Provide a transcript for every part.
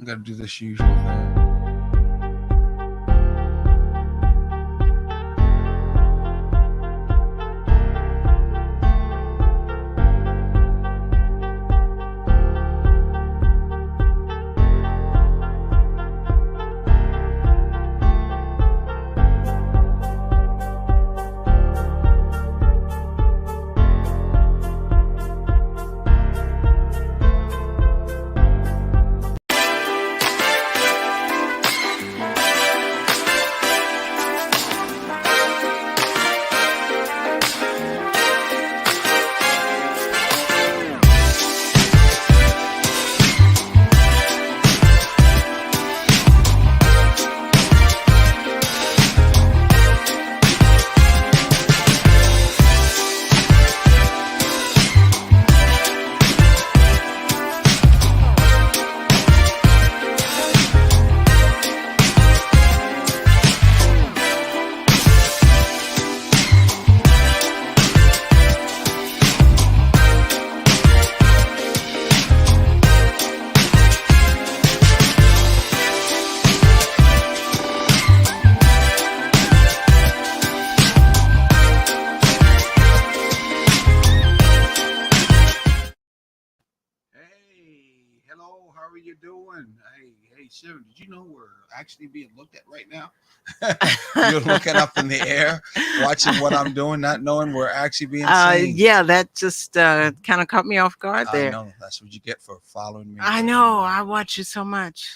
got to do this usual thing. Hey, hello, how are you doing? Hey, Sharon, did you know we're actually being looked at right now? You're looking up in the air, watching what I'm doing, not knowing we're actually being seen. Yeah, that just kind of caught me off guard I there. know, that's what you get for following me. I know. I watch you so much.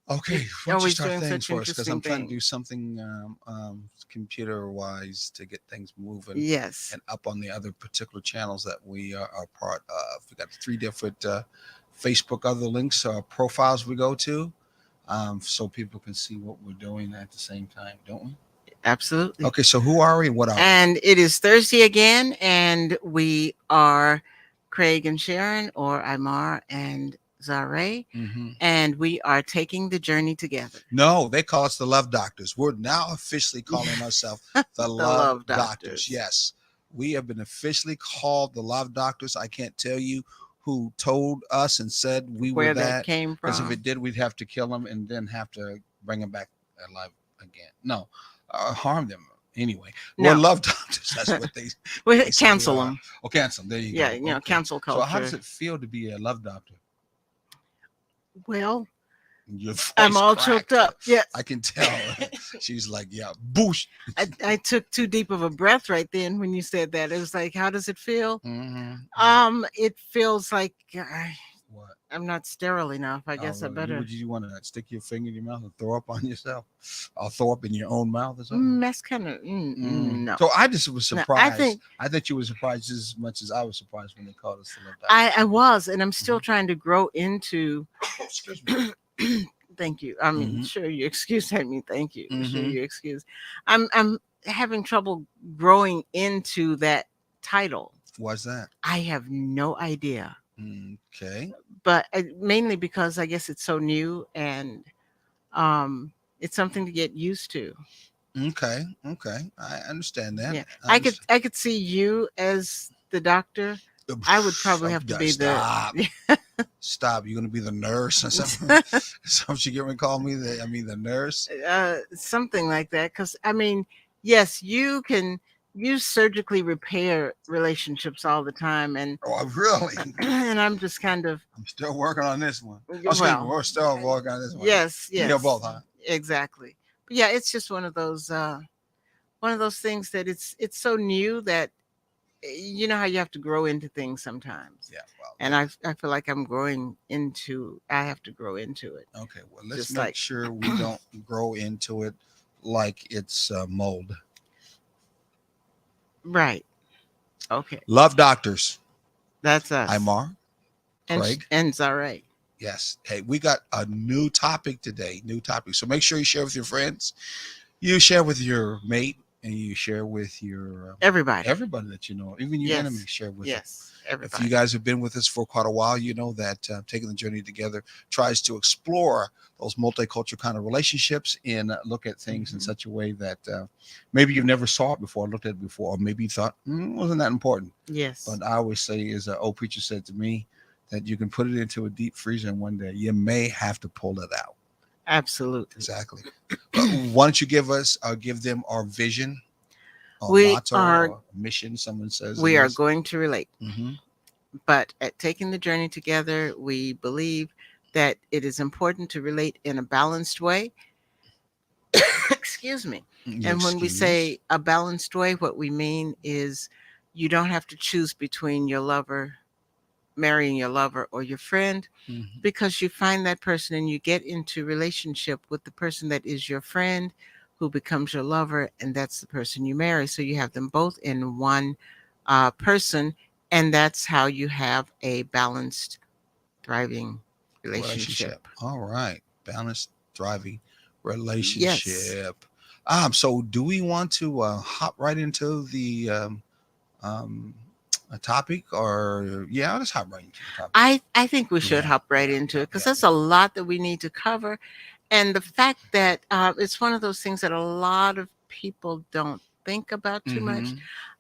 Okay, why don't you Always start doing things such for us? Because I'm interesting trying to do things. something computer-wise to get things moving Yes. and up on the other particular channels that we are part of. We got 3 different Facebook other links, profiles we go to, so people can see what we're doing at the same time, don't we? Absolutely. Okay, so who are we and what are we? And it is Thursday again, and we are Craig and Sharon, or Imar and Zare, Mm-hmm. and we are taking the journey together. No, they call us the Love Doctors. We're now officially calling ourselves the Love Love Doctors. Doctors. Yes, we have been officially called the Love Doctors. I can't tell you who told us and said we Where were that that. came Because if from. it did, we'd have to kill them and then have to bring them back alive again. No, harm them. Anyway, we're No. Love Doctors. That's what they We basically cancel are. them. Oh, cancel them. There you Yeah, go. you know, Okay. cancel So how does culture. it feel to be a Love Doctor? Well, Your voice I'm all cracked. choked up. Yes. I can tell. She's like, yeah, boosh. I took too deep of a breath right then when you said that. It was like, how does it feel? Mm-hmm. It feels like What? I'm not sterile enough. I Oh, guess I really? better. Would you want to stick your finger in your mouth and throw up on yourself? Or throw up in your own mouth or something? That's kind of no. So I just was No, surprised. I thought you were surprised as much as I was surprised when they called us the Love I Doctors. was, and I'm still trying to grow into. Excuse me. Thank you. I mean, Mhm. sure you excuse. I mean, thank you. Sure Mhm. you excuse. I'm having trouble growing into that title. What's that? I have no idea, Okay. but mainly because I guess it's so new and it's something to get used to. Okay. Okay. I understand that. Yeah, I could see you as the doctor. I would probably have to be Stop. the Stop. You're gonna be the nurse or something. Something you get me call me the nurse. something like that. Because I mean, yes, you surgically repair relationships all the time, and Oh, really? and I'm just kind of I'm still working on this one. well, We're still working on this one. yes, You're both, huh? exactly. But yeah, it's just one of those things that it's so new that you know how you have to grow into things sometimes. Yeah. Well. And I feel like I have to grow into it. Okay. Well, let's Just make like sure we don't grow into it like it's mold. right. Okay. Love Doctors. That's us. Imar. And Craig. and Zare. Yes. Hey, we got a new topic today. New topic. So make sure you share with your friends. You share with your mate, and you share with your Everybody. everybody that you know, even your Yes. enemies. Share with them. Yes. If Everybody. you guys have been with us for quite a while, you know that Taking the Journey Together tries to explore those multicultural kind of relationships and look at things in such a way that maybe you've never saw it before, looked at it before, or maybe you thought, wasn't that important. Yes. But I always say, as an old preacher said to me, that you can put it into a deep freezer and one day you may have to pull it out. Absolutely. Exactly. But why don't you give us, give them our vision or We motto are or mission? Someone says it we are is. going to relate, Mm-hmm. but at taking the journey together, we believe that it is important to relate in a balanced way. Excuse me. You And when we excuse. say a balanced way, what we mean is you don't have to choose between your lover, marrying your lover, or your friend, Mm-hmm. because you find that person and you get into relationship with the person that is your friend, who becomes your lover, and that's the person you marry. So you have them both in one person, and that's how you have a balanced, thriving relationship. Relationship. All right. Balanced, thriving Yes. relationship. So do we want to hop right into the um, a topic, or yeah, let's hop right into the topic. I think we should Yeah, hop right yeah, into yeah, it because yeah, there's a lot that we need to cover. And the fact that it's one of those things that a lot of people don't think about yeah. too much. Hmm.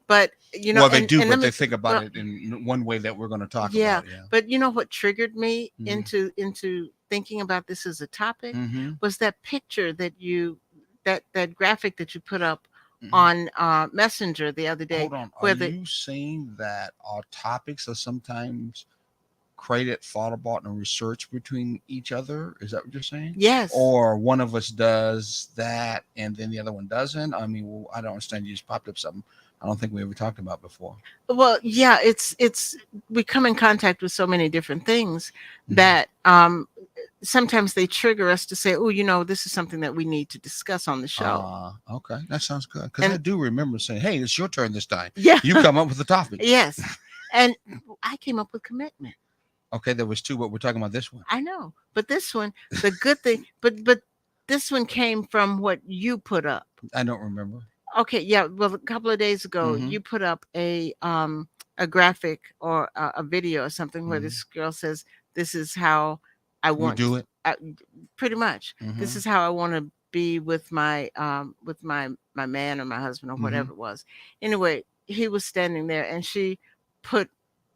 But, Well, they do, and let but me, they think about well, it in one way that we're going to talk yeah, about. Yeah. but you know what triggered me Mm-hmm. into thinking about this as a topic Mm-hmm. was that picture that graphic that you put up Mm-hmm. on Messenger the other day, Hold on. Are where the you saying that our topics are sometimes created, thought about, and researched between each other? Is that what you're saying? yes. Or one of us does that and then the other one doesn't? I mean, well, I don't understand. You just popped up something I don't think we ever talked about before. Well, yeah, it's we come in contact with so many different things Mm-hmm. that sometimes they trigger us to say, "Oh, this is something that we need to discuss on the show." Okay, that sounds good. Because I And do remember saying, "Hey, it's your turn this time. yeah, You come up with a topic." yes. And I came up with commitment. Okay, there was two, but we're talking about this one. I know. But this one, the good thing, but this one came from what you put up. I don't remember. Okay, yeah. Well, a couple of days ago, Mm-hmm. you put up a graphic or a video or something where Mm-hmm. this girl says, "This is how I We want." do it. I, pretty much, this Mm-hmm. is how I want to be with my man or my husband or Mm-hmm. whatever it was. Anyway, he was standing there, and put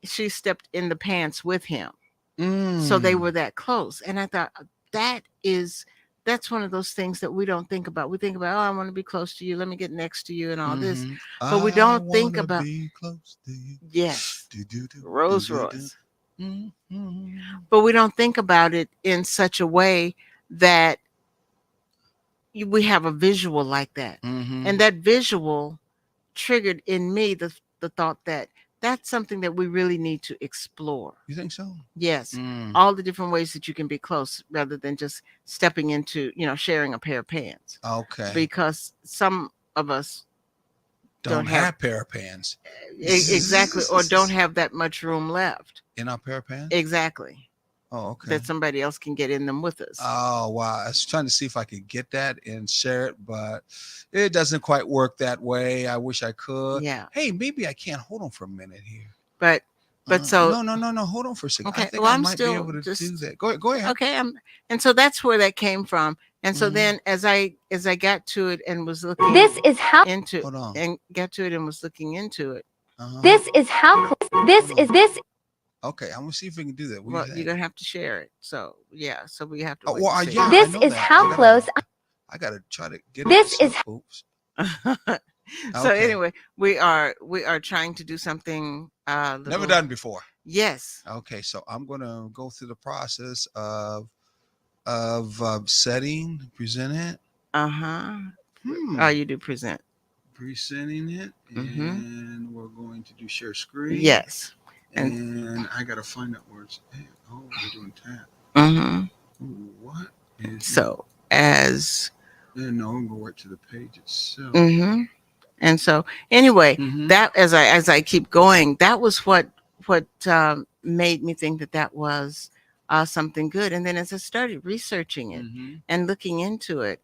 she stepped in the pants with him, so they Mm. were that close. And I thought that is that's one of those things that we don't think about. We think about, oh, I want to be close to you, let me get next to you and all this, Mm-hmm. but we I don't think wanna about, be close to you. yes, Do do do do Rolls do do. Royce. Mm-hmm. But we don't think about it in such a way that we have a visual like that. Mm-hmm. And that visual triggered in me the thought that that's something that we really need to explore. You think so? Yes, Mm. all the different ways that you can be close rather than just stepping into, sharing a pair of pants. Okay. Because some of us don't Don't have have pair of pants. exactly, or don't have that much room left. In our pair of pants? Exactly. Oh, okay. That somebody else can get in them with us. Oh, wow. I was trying to see if I could get that and share it, but it doesn't quite work that way. I wish I could. Yeah. Hey, maybe I can. Hold on for a minute here. But so No, no, no, no. Hold on for a second. I okay, think well I I'm might be still able to do just that. Go ahead. okay, and so that's where that came from. And so Hmm. then as I got to it and was looking This is how into Hold on. and got to it and was looking into it. Uh-huh. this is how this Hold is on. this Okay, I'm gonna see if we can do that. What do you Well, you're think? gonna have to share it. So yeah, so we have to Oh, wait well, to see. yeah, I this know is that. how close I gotta try to get it. this is Oops. So Okay. anyway, we are trying to do something Never little. done before. Yes. Okay, so I'm gonna go through the process of setting, present it. Uh-huh. Hmm. Oh, you do present. Presenting it, Mm-hmm. and we're going to do share screen. Yes. And And I gotta find out where it's at. Oh, we're doing tab. mm-hmm. What is it? So as Yeah, no, I'm gonna go right to the page itself. mm-hmm. And so anyway, Mm-hmm. that as I keep going, that was what made me think that that was something good. And then as I started researching it Mm-hmm. and looking into it,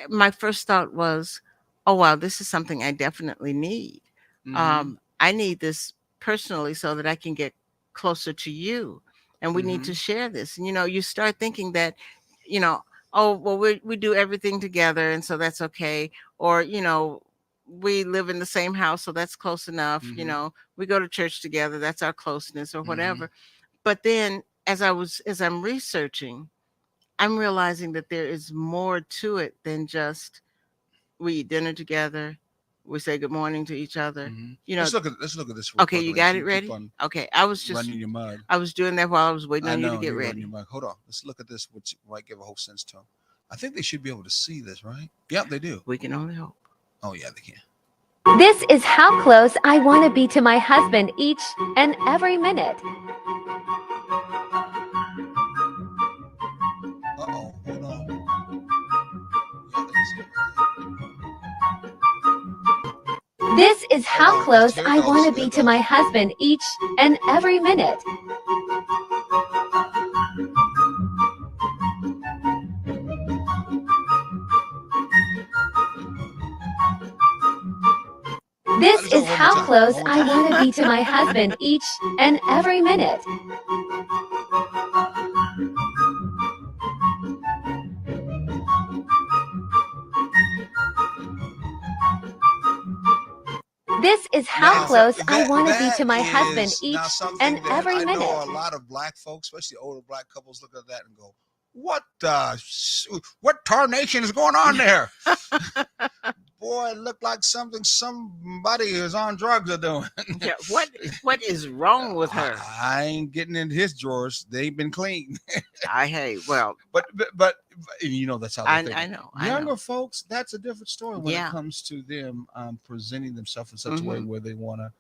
my first thought was, oh wow, this is something I definitely need. Mm-hmm. I need this personally so that I can get closer to you, and we need Mm-hmm. to share this. And you start thinking that, you know oh well, we do everything together, and so that's okay. Or we live in the same house, so that's close enough. You Mm-hmm. know, we go to church together. That's our closeness or Mm-hmm. whatever. But then as I'm researching, I'm realizing that there is more to it than just we eat dinner together, we say good morning to each other. Mm-hmm. You know, Let's look at this real okay, you quickly as got you it keep ready? on Okay, running your mug. I was doing that while I was waiting I on you to know get you're running your ready. mug. Hold on. Let's look at this, which might give a whole sense to them. I think they should be able to see this, right? Yep, they do. We can only hope. Oh yeah, they can. This is how close I want to be to my husband each and every minute. Uh-oh, hold on. Yeah, they can see it right This is there. Hold how on. close Here it I want goes. to Here be it to my goes. husband each and every minute. This Let's is over one more how time. close One more I time. want to be to my husband each and every minute. This is how Now close I that want to be that to my husband is now each and something that every I know minute. a lot of black folks, especially older black couples, look at that and go, "What the? What tarnation is going on there?" Boy, it looked like somebody is on drugs are doing. Yeah, what is wrong with her? I ain't getting in his drawers. They've been clean. I hey, well, But you know that's how they're thinking. I Younger know. folks, that's a different story when it Yeah. comes to them presenting themselves in such a way Mhm. where they want to,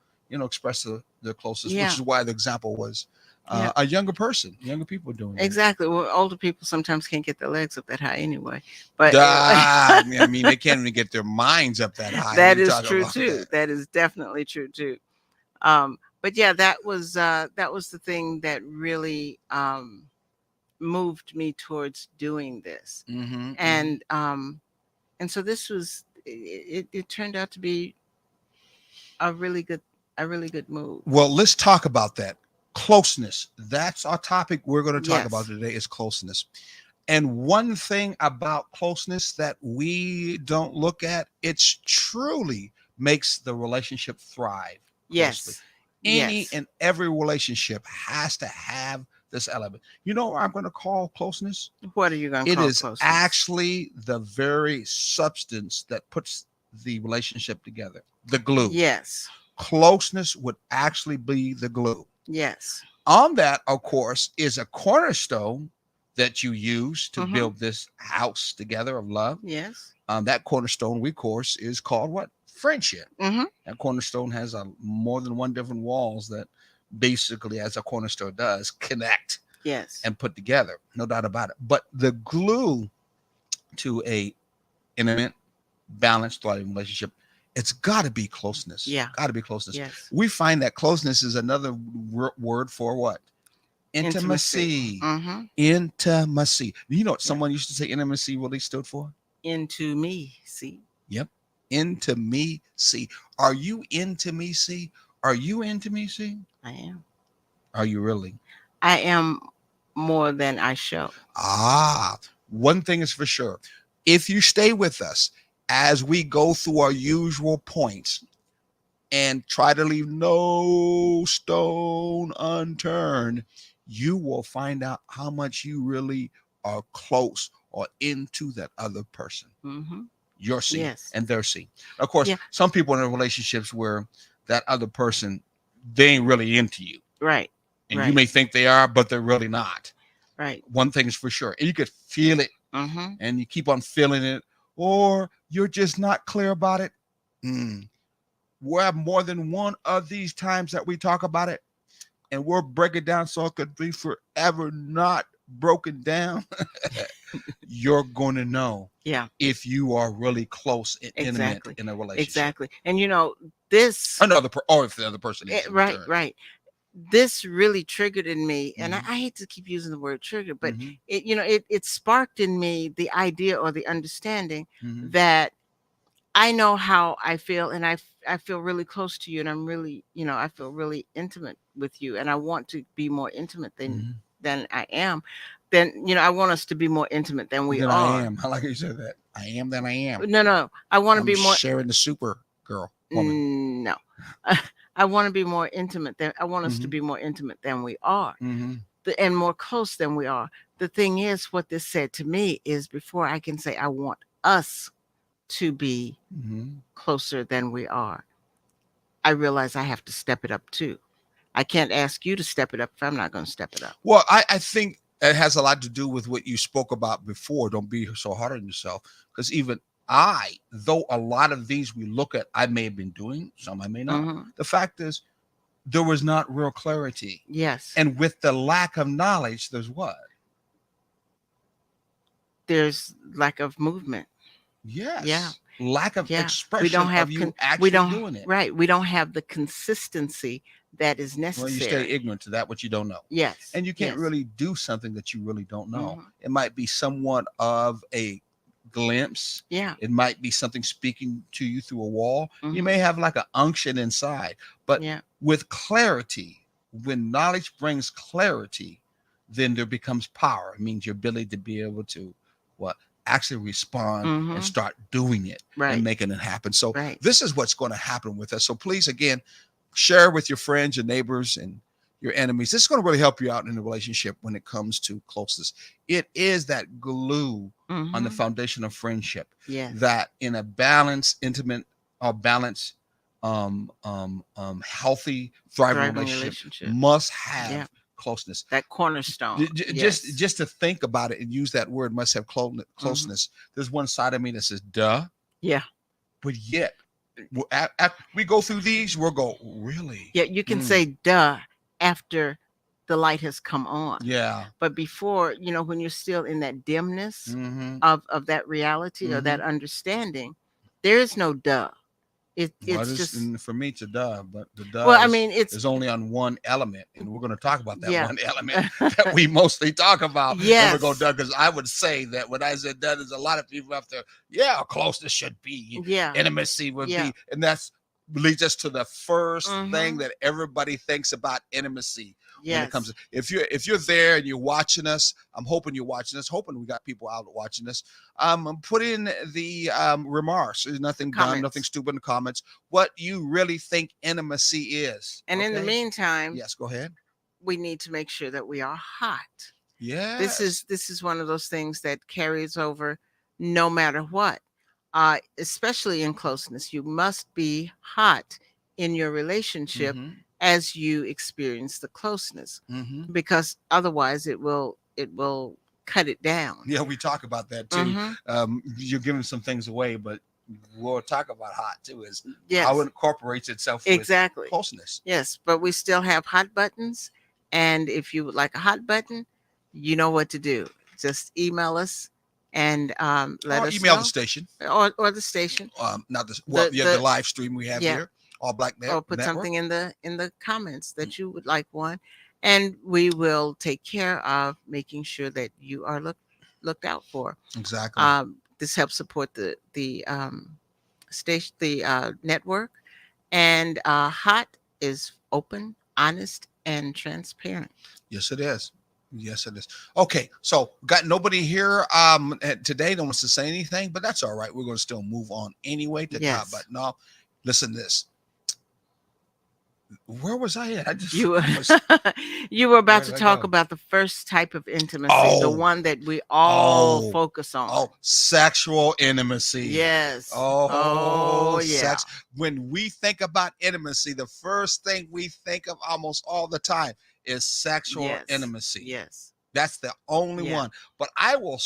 express their closest. Which Yeah. is why the example was Yeah. a younger person, younger people doing that. Exactly. Well, older people sometimes can't get their legs up that high anyway. But I mean, they can't even get their minds up that high. What are that you is talking true about too. that? That is definitely true too. But yeah, that was the thing that really moved me towards doing this. Mm-hmm, mm-hmm. And so this was it turned out to be a really good a really good move. Well, let's talk about that closeness. That's our topic we're going to talk about Yes. today is closeness. And one thing about closeness that we don't look at, it's truly makes the relationship thrive closely. Yes. Any Yes. and every relationship has to have this element. You know what I'm going to call closeness? What are you going to It call is closeness? actually the very substance that puts the relationship together, the glue. Yes. Closeness would actually be the glue. Yes. On that, of course, is a cornerstone that you use to Mhm. build this house together of love. Yes. That cornerstone, we course, is called what? Friendship. Mhm. That cornerstone has more than one different walls that basically, as a cornerstone does, connect Yes. and put together. No doubt about it. But the glue to a intimate, balanced, thriving relationship, it's got to be closeness. Yeah. Got to be closeness. Yes. We find that closeness is another word for what? Intimacy. Intimacy. Mhm. Intimacy. You know what Yeah. someone used to say intimacy really stood for? Into me. See. Yep. Intimacy. Are you intimacy? Are you intimacy? I am. Are you really? I am more than I show. One thing is for sure. If you stay with us as we go through our usual points and try to leave no stone unturned, you will find out how much you really are close or into that other person. Mhm. Your seed Yes. and their seed. Of course, Yeah. some people in relationships where that other person, they ain't really into you. Right. And you Right. may think they are, but they're really not. Right. One thing is for sure. And you could feel it Mhm. and you keep on feeling it, or you're just not clear about it. We'll have more than one of these times that we talk about it, and we'll break it down so it could be forever not broken down. You're going to know Yeah. if you are really close and intimate Exactly. in a relationship. Exactly. And you know, this Or if the other person is in right, return. right. This really triggered in me, and Mhm. I hate to keep using the word trigger, but Mhm. it sparked in me the idea or the understanding Mhm. that I know how I feel, and I feel really close to you, and I'm really, I feel really intimate with you, and I want to be more intimate Mhm. than I am. Then, I want us to be more intimate than we Then I are. am. I like you said that. I am than I am. No, I want to I'm be more. sharing the super girl, woman. No. I want to be more intimate than I want us to Mm-hmm. be more intimate than we are, Mm-hmm. and more close than we are. The thing is, what this said to me is before I can say I want us to be Mm-hmm. closer than we are, I realize I have to step it up too. I can't ask you to step it up if I'm not going to step it up. Well, I think it has a lot to do with what you spoke about before. Don't be so hard on yourself. Because even though a lot of these we look at, I may have been doing, some I may not. Mm-hmm. The fact is, there was not real clarity. Yes. And with the lack of knowledge, there's what? There's lack of movement. Yes. Yeah. Lack of Yeah. expression We don't have of you we actually don't doing it. right. We don't have the consistency that is Well, you stay necessary. ignorant to that what you don't know. Yes. And you can't Yes. really do something that you really don't know. Mhm. It might be somewhat of a glimpse. Yeah. It might be something speaking to you through a wall. You Mhm. may have like an unction inside, but Yeah. with clarity, when knowledge brings clarity, then there becomes power. It means your ability to be able to what actually respond and Mhm. start doing it Right. and making it happen. So Right. this is what's going to happen with us. So please, again, share with your friends, your neighbors, and your enemies. This is going to really help you out in the relationship when it comes to closeness. It is that glue on the Mhm. foundation of friendship Yes. that in a balanced, intimate, balanced, healthy, thriving relationship must have Yeah. closeness. That cornerstone. Yes. Just to think about it and use that word, must have closeness. There's one side of me that says, duh. Yeah. But yet, we go through these, we'll go, really? Yeah. You can say duh after the light has come on. Yeah. But before, when you're still in that dimness Mm-hmm. of that reality or that understanding, there is no duh. It's just for me to duh, but the duh well, I mean, it's is only on one element, and we're going to talk about that Yeah. one element that we mostly talk about. And Yes. we go duh, because I would say that when I said duh, there's a lot of people out there. Yeah, closeness should be, Yeah. intimacy would Yeah. be, and that's leads us to the first Mhm. thing that everybody thinks about intimacy. When it Yes. comes to, if you're there and you're watching us, I'm hoping you're watching us, hoping we got people out watching us. Put in the remarks. There's nothing dumb, Comments. nothing stupid in the comments. What you really think intimacy is. And in the okay? meantime, Yes, go ahead. we need to make sure that we are hot. Yes. This is one of those things that carries over no matter what. Especially in closeness, you must be hot in your relationship Mhm. as you experience the closeness, Mhm. because otherwise it will cut it down. Yeah, we talk about that too. Mhm. You're giving some things away, but we'll talk about hot too, is Yes. how it incorporates itself with Exactly. closeness. Yes, but we still have hot buttons, and if you would like a hot button, you know what to do. Just email us and let Or us email know, the station. or the station, Not this. Well, the the live stream we have yeah, here, All Black or put Network. something in the comments that you would like one, and we will take care of making sure that you are looked out for. Exactly. This helps support the station, the network, and hot is open, honest, and transparent. Yes, it is. Yes, it is. Okay, so got nobody here today that wants to say anything, but that's all right. We're going to still move on anyway to Yes. but no, listen to this. Where was I at? I just You I was, you were about Where to did I talk go? about the first type of intimacy, the one that we all focus on. Sexual intimacy. Yes. Oh, yeah. sex. When we think about intimacy, the first thing we think of almost all the time is sexual Yes. intimacy. Yes. That's the only Yeah. one. But I will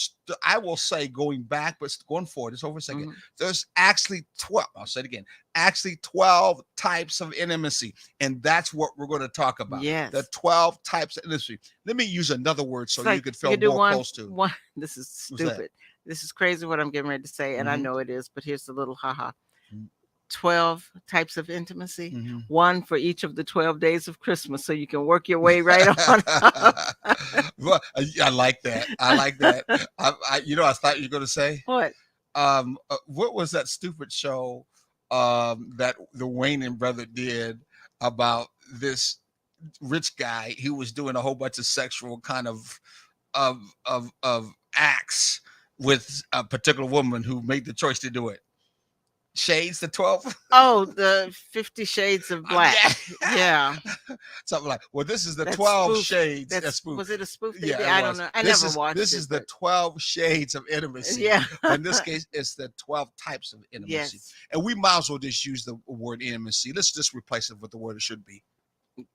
say, going back, but going forward, just over a second, Mhm. there's actually 12. I'll say it again. Actually 12 types of intimacy. And that's what we're going to talk about. Yes. The 12 types of intimacy. Let me use another word so It's like you could you feel could do more close to. one. This is What's that? stupid. This is crazy what I'm getting ready to say, and I Mhm. know it is, but here's the little haha. Mhm. 12 types of intimacy, Mhm. one for each of the 12 days of Christmas, so you can work your way right on up. Well, I like that. I like that. I thought you were going to say, What? what was that stupid show that the Wayne brother did about this rich guy who was doing a whole bunch of sexual kind of acts with a particular woman who made the choice to do it? shades, the 12. Oh, the 50 Shades of Black. Yeah. Yeah. Something like, well, this is the That 12 spoof. shades. That That's spoof. was it a spoof they Yeah, did? it I don't was. know. I never watched This it. is the But 12 shades of intimacy. yeah. But in this case, it's the 12 types of intimacy. Yes. And we might as well just use the word intimacy. Let's just replace it with the word it should be.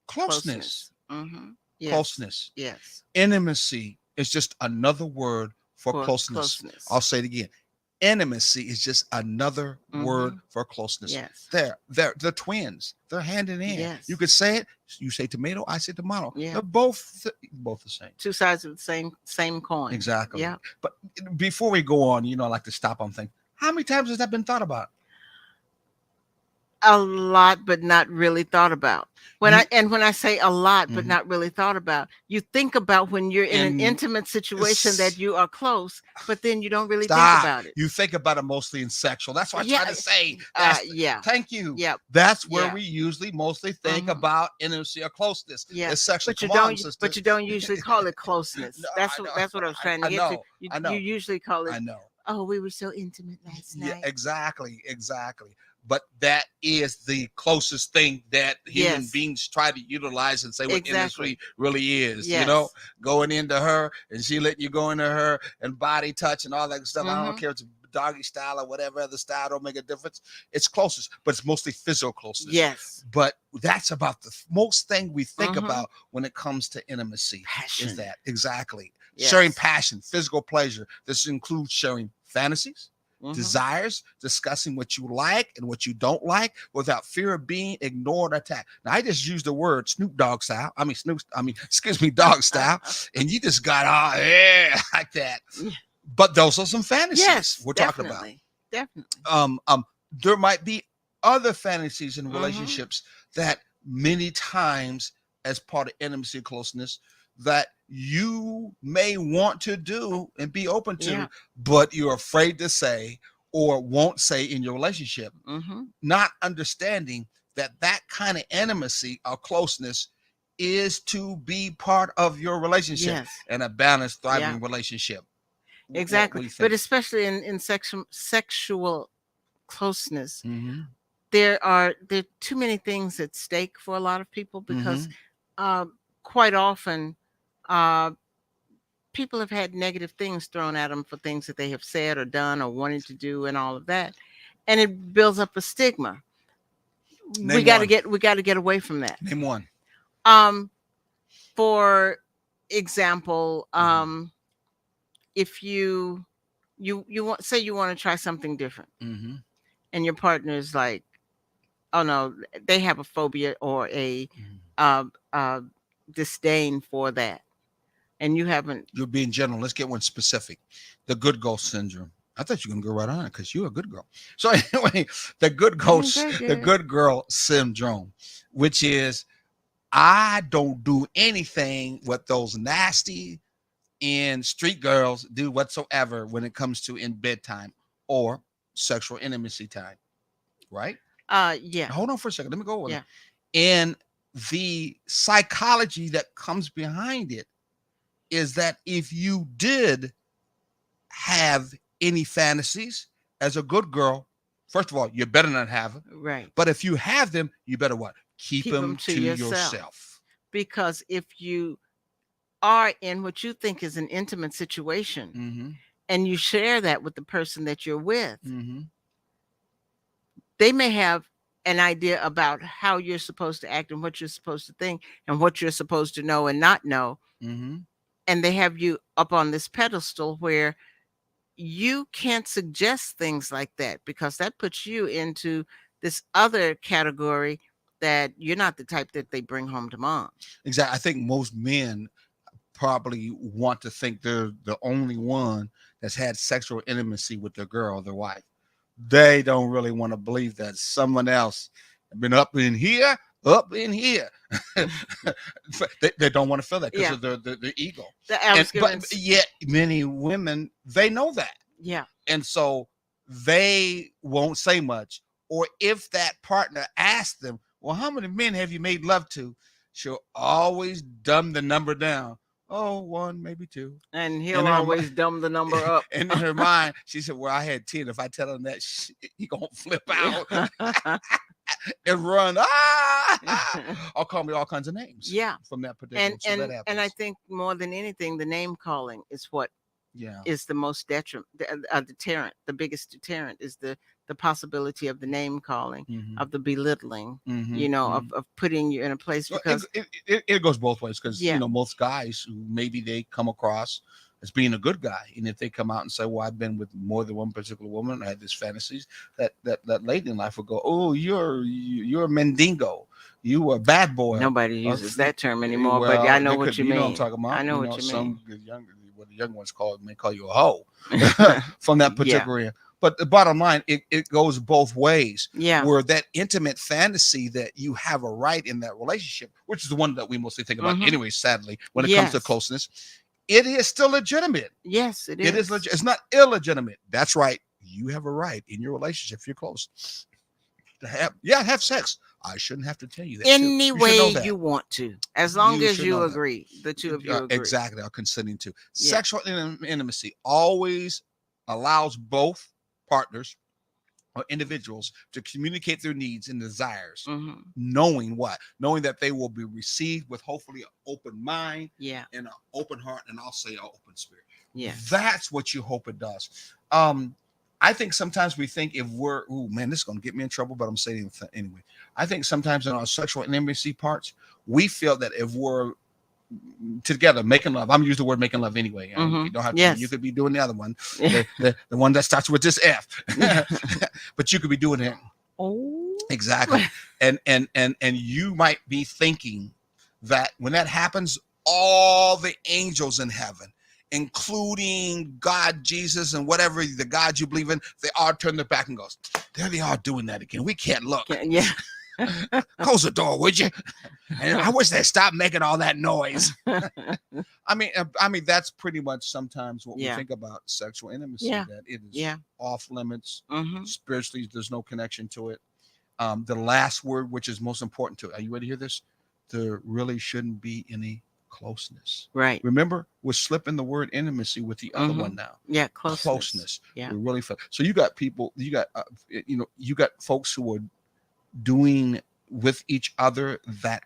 Closeness. Mm-hmm. Yes. Closeness. Yes. Intimacy is just another word for For closeness. closeness. I'll say it again. Intimacy is just another word for closeness. Yes. They're twins. They're hand in hand. Yes. You could say it. You say tomato. I say tomato. Yeah. They're both the same. Two sides of the same coin. Exactly. Yeah. But before we go on, I like to stop on things. How many times has that been thought about? A lot, but not really thought about. When You- I say a lot, but Mhm. not really thought about, you think about when you're in an And intimate situation that you are close, but then you don't really think Stop. about it. You think about it mostly in sexual. That's what I'm Yeah. trying to say. That's Yeah. Thank you. Yeah. That's where Yeah. we usually mostly think Mhm. about intimacy or closeness. Yeah. It's sexual. But you Come on, don't. sister. But you don't usually call it closeness. No, That's I know. that's what I was trying to I get to. know. You, I know. you usually call it. I know. Oh, we were so intimate last Yeah, night. exactly. But that is the closest thing that human Yes. beings try to utilize and say what Exactly. industry really is. Yes. Going into her and she letting you go into her and body touch and all that stuff. I don't Mhm. care if it's doggy style or whatever other style, don't make a difference. It's closest, but it's mostly physical closeness. Yes. But that's about the most thing we think Mhm. about when it comes to intimacy. Passion. Is that exactly Yes. sharing passion, physical pleasure. This includes sharing fantasies, Mhm. desires, discussing what you like and what you don't like without fear of being ignored or attacked. Now, I just used the word Snoop Dogg style. Excuse me, dog style. And you just got, like that. But those are some fantasies Yes, we're talking about. Definitely. There might be other fantasies in Mhm. relationships that many times, as part of intimacy, closeness, that you may want to do and be open to, Yeah. but you're afraid to say or won't say in your relationship, Mm-hmm. not understanding that kind of intimacy or closeness is to be part of your relationship Yes. and a balanced, thriving Yeah. relationship. What Exactly. do you think? But especially in sexual closeness, Mhm. there are too many things at stake for a lot of people because Mhm. quite often uh, people have had negative things thrown at them for things that they have said or done or wanted to do and all of that, and it builds up a stigma. We Name got to one. get away from that. Name one. For example, Mhm. if you want, say you want to try something different, Mhm. and your partner is like, oh no, they have a phobia or a Mhm. uh, uh, disdain for that, and you haven't. You're being general. Let's get one specific. The good girl syndrome. I thought you were gonna go right on it because you're a good girl. So anyway, the Very good. good girl syndrome, which is I don't do anything what those nasty and street girls do whatsoever when it comes to in bedtime or sexual intimacy time. Right? Yeah. Hold on for a second. Let me go with Yeah. it. And the psychology that comes behind it is that if you did have any fantasies as a good girl, first of all, you better not have them. Right. But if you have them, you better what? Keep them to yourself. Because if you are in what you think is an intimate situation Mm-hmm. and you share that with the person that you're with, Mm-hmm. they may have an idea about how you're supposed to act and what you're supposed to think and what you're supposed to know and not know. Mm-hmm. And they have you up on this pedestal where you can't suggest things like that because that puts you into this other category that you're not the type that they bring home to mom. Exactly. I think most men probably want to think they're the only one that's had sexual intimacy with their girl, their wife. They don't really want to believe that someone else been up in here. They don't want to feel that because Yeah. of their ego. But Yeah. yet many women, they know that. Yeah. And so they won't say much. Or if that partner asks them, well, how many men have you made love to? She'll always dumb the number down. oh, one, maybe two. And And he'll in her, always dumb the number up. and in her mind, she said, "Well, I had 10. If I tell him that, he gonna flip out and run. I'll call me all kinds of names. Yeah. From that particular. So that happens. And I think more than anything, the name calling is what yeah. is the most deterrent. The biggest deterrent is the possibility of the name calling, Mhm. of the belittling, Mhm, you know, mhm. of putting you in a place, Well, because it goes both ways, because Yeah. most guys who maybe they come across as being a good guy, and if they come out and say, "Well, I've been with more than one particular woman, I had these fantasies," that lady in life will go, "Oh, you're a mendingo, you a bad boy." nobody or uses that term anymore. But well, I know they what could, you you know what I'm mean. talking about. I know what you Some mean. younger, what the young ones may call you a hoe from that Yeah. particular end. But the bottom line, it goes both ways. Yeah. Where that intimate fantasy that you have a right in that relationship, which is the one that we mostly think about Mhm. anyway, sadly, when it comes to Yes. closeness, it is still legitimate. Yes, it is. It is legit. It's not illegitimate. That's right. You have a right in your relationship, if you're close, to have sex. I shouldn't have to tell you that. Any You should way know that. you want to, as long You as should you know that. agree, the two of you agree. Exactly. Are consenting to. Yeah. Sexual intimacy always allows both partners or individuals to communicate their needs and desires, Mhm. knowing that they will be received with hopefully an open mind Yeah. and an open heart, and I'll say an open spirit. Yeah. That's what you hope it does. I think sometimes we think, if we're, oh man, this is going to get me in trouble, but I'm saying it anyway. I think sometimes in our sexual intimacy parts, we feel that if we're together making love, I'm using the word making love anyway. You don't have to. Yes. You could be doing the other one, the one that starts with this F, but you could be doing it. Oh. Exactly. And you might be thinking that when that happens, all the angels in heaven, including God, Jesus, and whatever the God you believe in, they all turn their back and goes, there they are doing that again. We can't look. Yeah. Close the door, would you? And I wish they'd stop making all that noise. I mean, that's pretty much sometimes what we think about sexual intimacy, that it is off limits. Spiritually, there's no connection to it. The last word, which is most important to it. Are you ready to hear this? There really shouldn't be any closeness. Right. Remember, we're slipping the word intimacy with the other one now. Yeah, closeness. Yeah. We're really so you got people, you got folks who are doing with each other that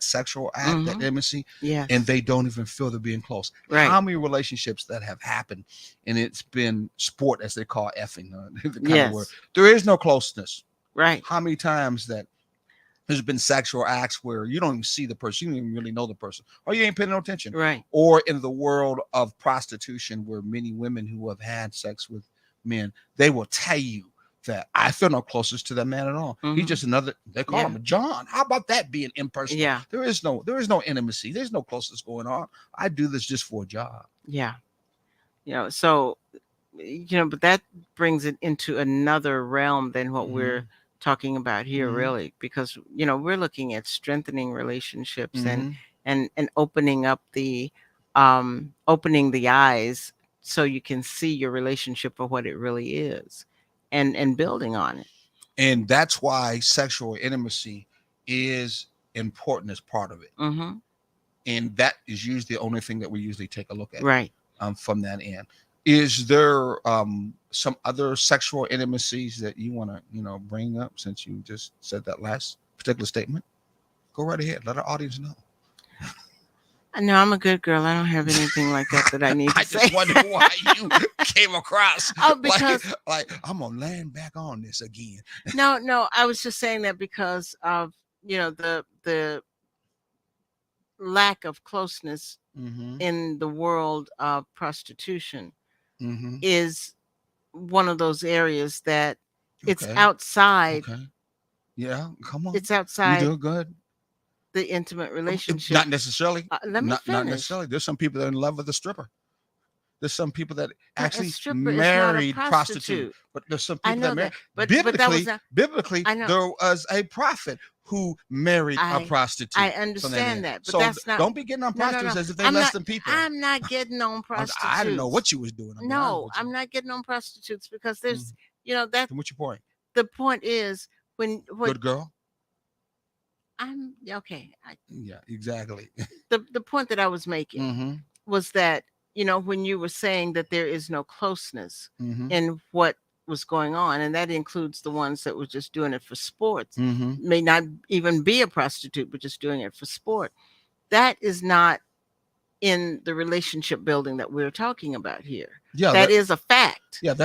sexual act, that intimacy, and they don't even feel they're being close. Right. How many relationships that have happened, and it's been sport, as they call effing, the kind of word. There is no closeness. Right. How many times that there's been sexual acts where you don't even see the person, you don't even really know the person, or you ain't paying no attention. Right. Or in the world of prostitution, where many women who have had sex with men, they will tell you that I feel no closest to that man at all. He's just another, they call him a John. How about that being impersonal? Yeah. There is no intimacy. There's no closeness going on. I do this just for a job. Yeah. So, but that brings it into another realm than what we're talking about here, really, because, we're looking at strengthening relationships and opening up opening the eyes so you can see your relationship for what it really is, and building on it. And that's why sexual intimacy is important as part of it. And that is usually the only thing that we usually take a look at. Right. From that end. Is there some other sexual intimacies that you want to, bring up, since you just said that last particular statement? Go right ahead. Let our audience know. No, I'm a good girl. I don't have anything like that I need to say. I just wonder why you came across. Because like I'm gonna land back on this again. No, I was just saying that because of the lack of closeness in the world of prostitution is one of those areas that it's outside. Okay. Yeah, come on. It's outside. You do good. The intimate relationship. Not necessarily. Let me finish. Not necessarily. There's some people that are in love with a stripper. There's some people that actually married prostitute. But there's some people that married. But biblically, there was a prophet who married a prostitute. I understand that. But so that's not. Don't be getting on prostitutes as if they're less than people. I'm not getting on prostitutes. I didn't know what you was doing. I'm not getting on prostitutes because there's, that's. What's your point? The point is when good girl. I'm okay. Yeah, exactly. The point that I was making Mm-hmm. was that, when you were saying that there is no closeness Mm-hmm. in what was going on, and that includes the ones that were just doing it for sports, Mm-hmm. may not even be a prostitute, but just doing it for sport. That is not in the relationship building that we're talking about here. Yeah, That is a fact. yeah, And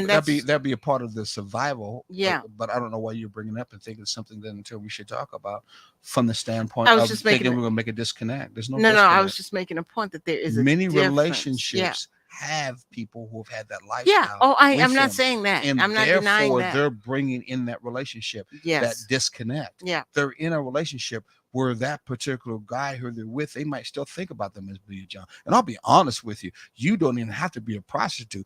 that'd be a part of the survival. Yeah. But I don't know why you're bringing it up and thinking it's something that until we should talk about from the standpoint I was of just thinking making we're gonna make a disconnect. There's no no, disconnect. I was just making a point that there is a Many difference. relationships have people who have had that lifestyle. Yeah. Oh, I'm with not them, saying that. and I'm not denying therefore that. they're bringing in that relationship, that Yes. disconnect. Yeah. They're in a relationship where that particular guy who they're with, they might still think about them as being John. And I'll be honest with you, you don't even have to be a prostitute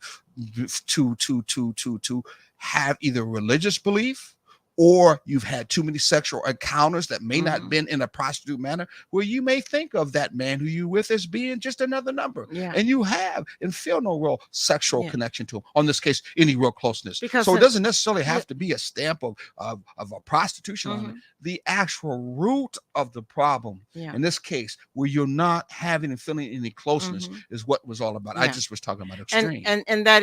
to have either religious belief, or you've had too many sexual encounters that may not been in a prostitute manner, where you may think of that man who you with as being just another number. Yeah. And you have and feel no real sexual Yeah. connection to him. On this case, any real closeness. Because so it it- doesn't necessarily have to be a stamp of a prostitution on it. The actual root of the problem, Yeah. in this case, where you're not having and feeling any closeness, is what was all about. I Yeah. just was talking about extreme. And that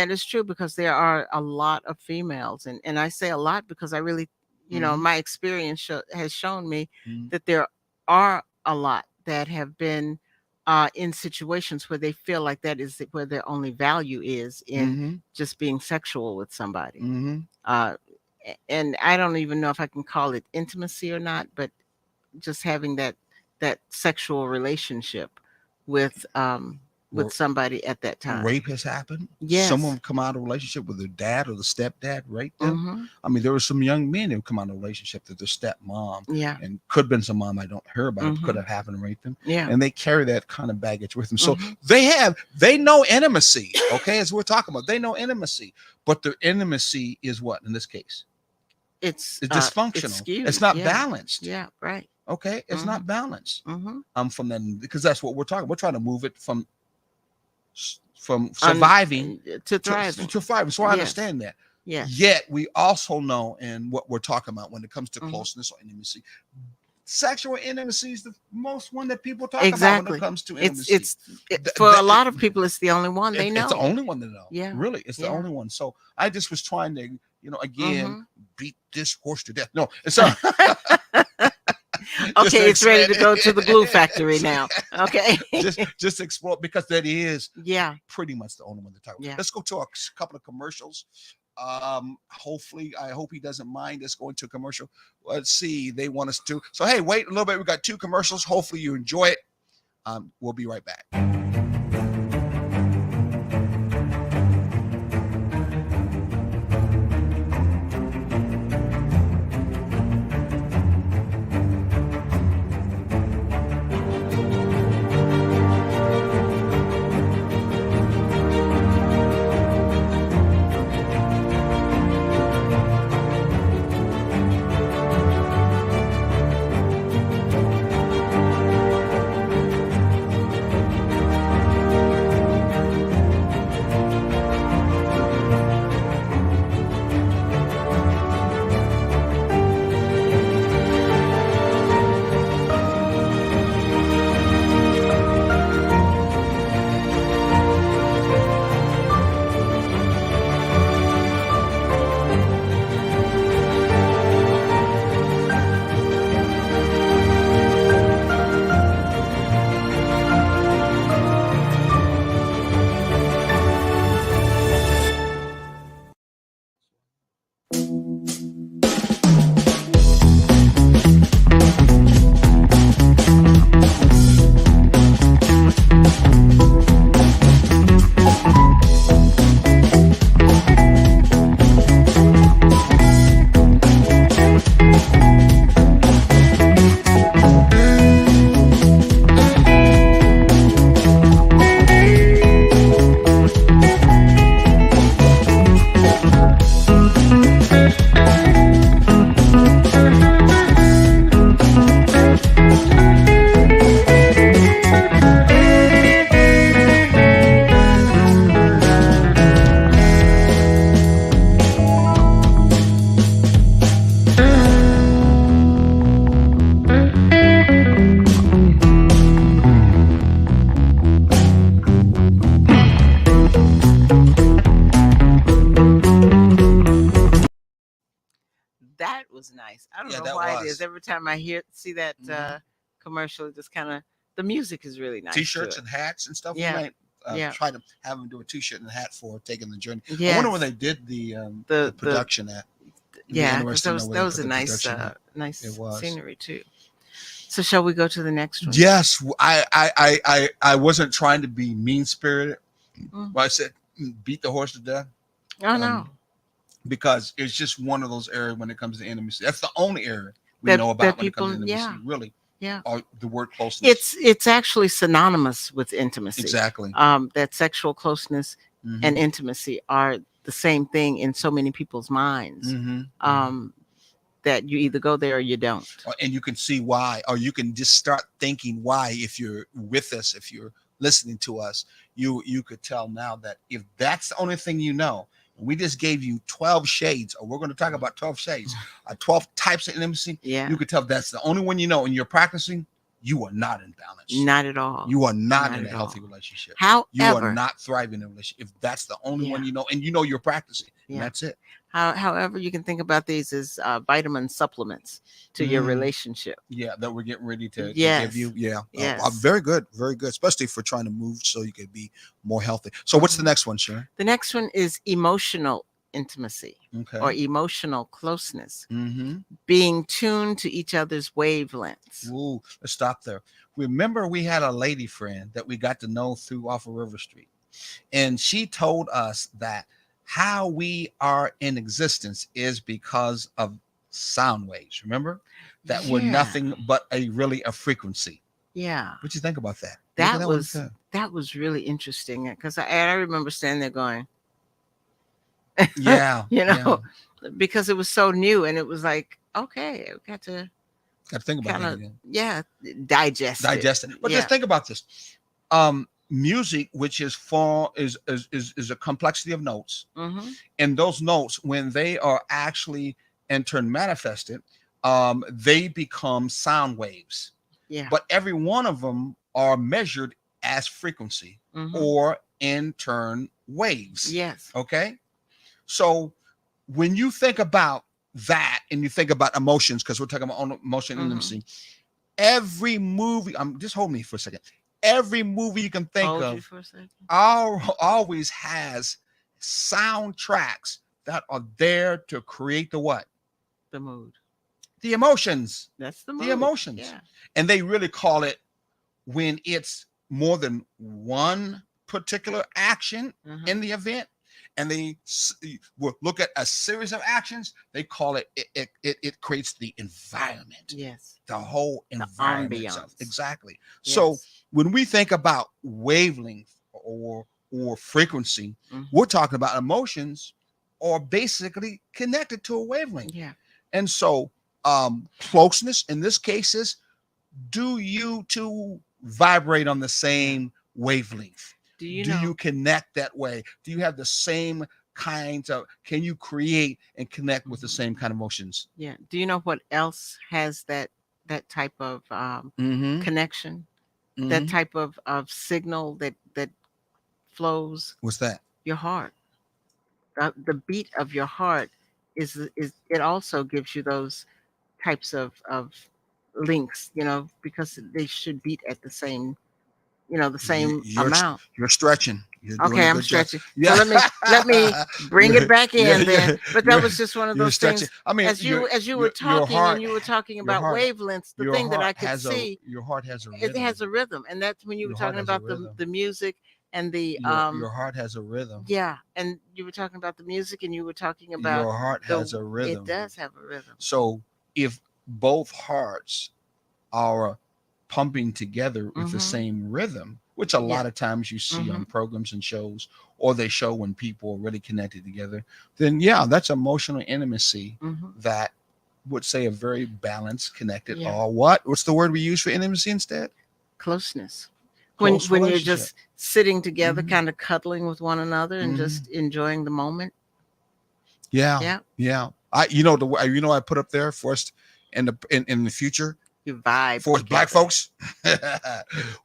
is true, because there are a lot of females, and I say a lot because I really, my experience has shown me that there are a lot that have been in situations where they feel like that is where their only value is in just being sexual with somebody. And I don't even know if I can call it intimacy or not, but just having that sexual relationship with somebody at that time. Rape has happened. Yes. Someone come out of a relationship with their dad or the stepdad raped them. I mean, there were some young men who come out of a relationship that their stepmom, and could have been some mom I don't hear about, it could have happened and raped them. Yeah. And they carry that kind of baggage with them. So they know intimacy. Okay, as we're talking about, they know intimacy, but their intimacy is what in this case? It's dysfunctional. It's skewed. It's not balanced. Yeah, right. Okay, it's not balanced. From then, because that's what we're talking. We're trying to move it from surviving to thriving. To thriving. So I understand that. Yeah. Yet we also know, and what we're talking about when it comes to closeness or intimacy, sexual intimacy is the most one that people talk about when it comes to intimacy. For a lot of people, it's the only one they know. It's the only one they know. Yeah. Really, it's the only one. So I just was trying to, again, beat this horse to death. No, it's okay, it's ready to go to the glue factory now. Okay. just explore, because that is pretty much the only one to talk about. Yeah. Let's go to a couple of commercials. Hopefully, I hope he doesn't mind us going to a commercial. Let's see, they want us to. So hey, wait a little bit. We got 2 commercials. Hopefully you enjoy it. We'll be right back. nice. I don't Yeah, know that why it was. is. Every time I see that Mhm. commercial, it just kind of the music is really nice to T-shirts it. and hats and stuff. We Yeah, might yeah, try to have them do a T-shirt and a hat for taking the journey. I wonder when yes. they did the The production at. It'd be Yeah, because interesting to know where that they was put a the nice production at. It nice was. scenery too. So shall we go to the next one? Yes, I wasn't trying to be mean spirited. Mm. But I said beat the horse to death. Oh no, Because it's just one of those areas when it comes to intimacy. That's the only area we that know about that when it comes to people, intimacy. Really, yeah. the word closeness. It's actually synonymous with intimacy. Exactly. That sexual closeness and Mm-hmm. intimacy are the same thing in so many people's minds. Mm-hmm. That you either go there or you don't. And you can see why, or you can just start thinking why. If you're with us, if you're listening to us, you could tell now that if that's the only thing you know, and we just gave you 12 shades, or we're going to talk about 12 shades, 12 types of intimacy. Yeah. You could tell that's the only one you know, and you're practicing. You are not in balance. Not at all. You are not in a at healthy all. relationship. However, You are not thriving in a relationship if that's the only one Yeah. you know, and you know you're practicing. And Yeah. that's it. However, you can think about these as vitamin supplements to your relationship. Yeah, that we're getting ready to Yes. give you. Yeah. Yes. Very good. Very good. Especially for trying to move so you can be more healthy. So what's the next one, Sharon? The next one is emotional intimacy Okay. or emotional closeness, Mm-hmm. being tuned to each other's wavelengths. Ooh, let's stop there. Remember, we had a lady friend that we got to know through off of River Street. And she told us that how we are in existence is because of sound waves. Remember? That were Yeah. nothing but a frequency. Yeah. What you think about that? That was really interesting because I remember standing there going, yeah, because it was so new and it was like, okay, we got to think about that again. Digest it. But just think about this. Music, which is a complexity of notes, and those notes, when they are actually in turn manifested, they become sound waves. Yeah. But every one of them are measured as frequency or in turn waves. Yes. Okay. So when you think about that and you think about emotions, because we're talking about emotion intimacy, every movie, just hold me for a second. Every movie you can think of always has soundtracks that are there to create the what? The mood. The emotions. That's the mood. The emotions. Yeah. And they really call it, when it's more than one particular action in the event, and they will look at a series of actions, they call it creates the environment. Yes. The whole environment itself. Exactly. Yes. So when we think about wavelength or frequency, we're talking about emotions are basically connected to a wavelength. Yeah. And so closeness in this case is, do you two vibrate on the same wavelength? Do you connect that way? Do you have the same kinds of, can you create and connect with the same kind of emotions? Yeah. Do you know what else has that type of connection? That type of signal that flows? What's that? Your heart. The beat of your heart is it also gives you those types of links, because they should beat at the same, the same amount. You're stretching. Okay, I'm stretching. Yeah. So let me bring it back in then. But that was just one of those things. I mean, as you were talking, and you were talking about wavelengths, the thing that I could see, your heart has a rhythm. It has a rhythm, and that's when you were talking about the music and the your heart has a rhythm. Yeah, and you were talking about the music, and you were talking about your heart has a rhythm. It does have a rhythm. So if both hearts are pumping together with the same rhythm, which a lot of times you see on programs and shows, or they show when people are really connected together, then that's emotional intimacy that would say a very balanced, connected, or what's the word we use for intimacy instead? Closeness. When you're just sitting together, kind of cuddling with one another and just enjoying the moment. Yeah. I put up there for us in the future. You vibe for Black folks.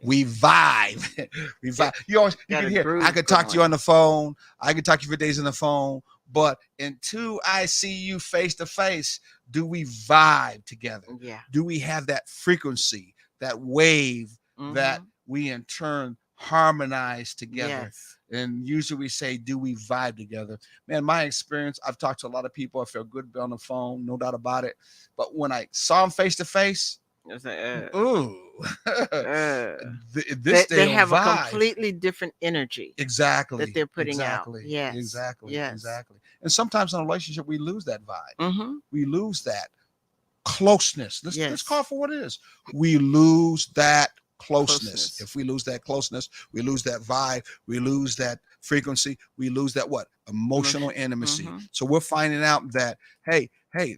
We vibe. We vibe. You can hear. I could talk to you on the phone. I could talk to you for days on the phone. But until I see you face to face, Do we vibe together? Yeah. Do we have that frequency, that wave that we in turn harmonize together? Yes. And usually we say, do we vibe together? Man, my experience, I've talked to a lot of people. I feel good on the phone, no doubt about it. But when I saw them face to face, It's like, ooh, uh. this They they'll have a vibe. completely different energy Exactly. that they're putting out. Exactly. Yes. Exactly. Yes. Exactly. And sometimes in a relationship, we lose that vibe. Mm-hmm. We lose that closeness. Let's Yes. call it for what it is. We lose that closeness. Closeness. If we lose that closeness, we lose that vibe, we lose that frequency, we lose that what? Emotional intimacy. Mhm. So we're finding out that hey,